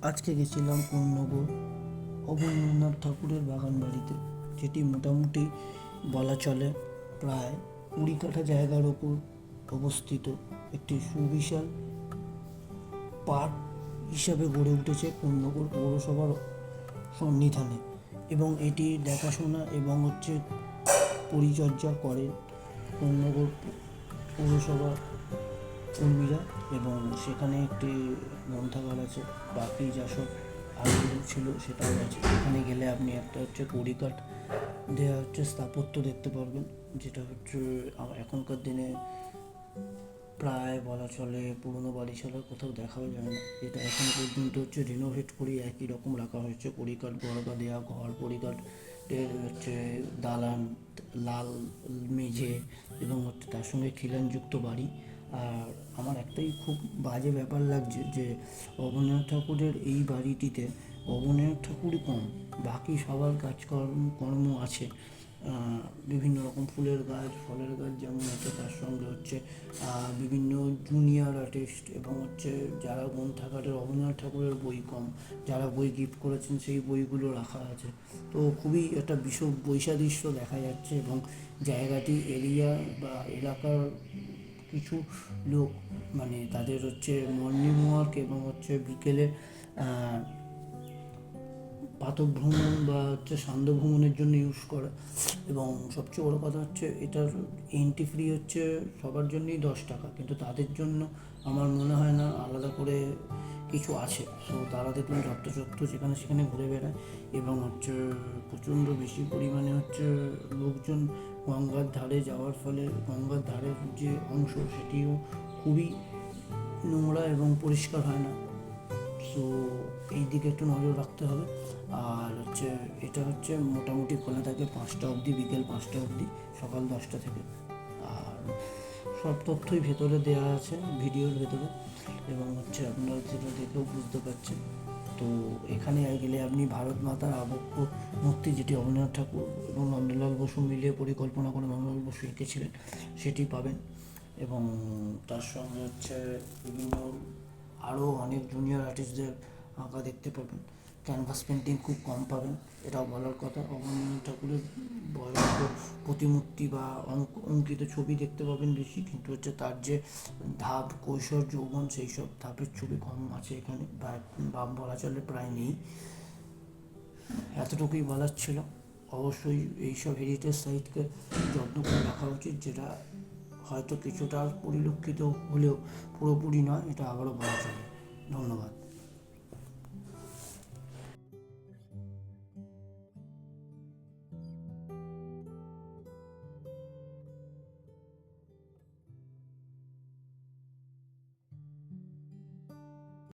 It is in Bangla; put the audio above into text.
আজকে গেছিলাম কোন্নগর অবনীন্দ্রনাথ ঠাকুরের বাগান বাড়িতে, যেটি মোটামুটি বলা চলে প্রায় 20 কাঠা জায়গার ওপর অবস্থিত একটি সুবিশাল পার্ক হিসাবে গড়ে উঠেছে কোন্নগর পৌরসভার সন্নিধানে। এবং এটি দেখাশোনা এবং পরিচর্যা করেন কোন্নগর পৌরসভা কর্মীরা। এবং সেখানে একটি গ্রন্থাগার আছে, বাকি যা সব আগে ছিল সেটাও আছে। এখানে গেলে আপনি একটা কড়িকাঠ দেওয়া স্থাপত্য দেখতে পারবেন, যেটা এখনকার দিনে প্রায় বলা চলে পুরনো বাড়ি ছাড়া কোথাও দেখাও যায় না। এটা এখন পর্যন্ত রিনোভেট করে একই রকম রাখা হয়েছে। কড়িকাঠ বর্গা দেওয়া ঘর, কড়িকাঠের দালান, লাল মেঝে এবং তার সঙ্গে খিলানযুক্ত বাড়ি। আর আমার একটাই খুব বাজে ব্যাপার লাগছে যে অবনীন্দ্রনাথ ঠাকুরের এই বাড়িটিতে অবনীন্দ্রনাথ ঠাকুরই কম, বাকি সবার কর্ম আছে। বিভিন্ন রকম ফুলের গাছ, ফলের গাছ যেমন আছে, তার সঙ্গে বিভিন্ন জুনিয়র আর্টিস্ট এবং যারা গ্রন্থাগারের অবনীন্দ্রনাথ ঠাকুরের বই কম, যারা বই গিফট করেছেন সেই বইগুলো রাখা আছে। তো খুবই একটা বিশদ বৈসাদৃশ্য দেখা যাচ্ছে। এবং জায়গাটি বা এলাকার কিছু লোক মানে তাদের মর্নিং ওয়াক এবং বিকেলে প্রাতঃভ্রমণ বা সান্ধ্য ভ্রমণের জন্য ইউজ করে। এবং সবচেয়ে বড়ো কথা এটার এন্ট্রি ফ্রি সবার জন্যই 10 টাকা, কিন্তু তাদের জন্য আমার মনে হয় না আলাদা করে কিছু আছে। তো তারা দেখলাম যত্রতত্র যেখানে সেখানে ঘুরে বেড়ায়। এবং প্রচণ্ড বেশি পরিমাণে লোকজন গঙ্গার ধারে যাওয়ার ফলে গঙ্গার ধারের যে অংশ সেটিও খুবই নোংরা এবং পরিষ্কার হয় না। সো এই দিকে একটু নজর রাখতে হবে। আর এটা মোটামুটি খোলা থাকে 5টা অবধি, বিকেল 5টা অবধি, সকাল 10টা থেকে। আর সব তথ্যই ভেতরে দেওয়া আছে ভিডিওর ভেতরে, এবং আপনারা যেটা দেখেও বুঝতে পারছেন। তো এখানে গেলে আপনি ভারত মাতার আবক্ষ মূর্তি, যেটি অবনীন্দ্রনাথ ঠাকুর এবং নন্দলাল বসু মিলিয়ে পরিকল্পনা করে নন্দলাল বসু এঁকেছিলেন, সেটি পাবেন। এবং তার সঙ্গে বিভিন্ন আরও অনেক জুনিয়র আর্টিস্টদের আঁকা দেখতে পাবেন। ক্যানভাস পেন্টিং খুব কম পাবেন, এটাও বলার কথা। অবনীন্দ্রনাথ ঠাকুরের বয়স্ক প্রতিমূর্তি বা অঙ্কিত ছবি দেখতে পাবেন বেশি, কিন্তু তার যে ধাপ, কৈশোর, যৌবন, সেই সব ধাপের ছবি কম আছে এখানে, বা বলা চলে প্রায় নেই। এতটুকুই বলার ছিল। অবশ্যই এইসব হেরিটেজ সাইটকে যত্ন করে রাখা উচিত, যেটা হয়তো কিছুটা পরিলক্ষিত হলেও পুরোপুরি নয়, এটা আবারও বলা চলে। ধন্যবাদ।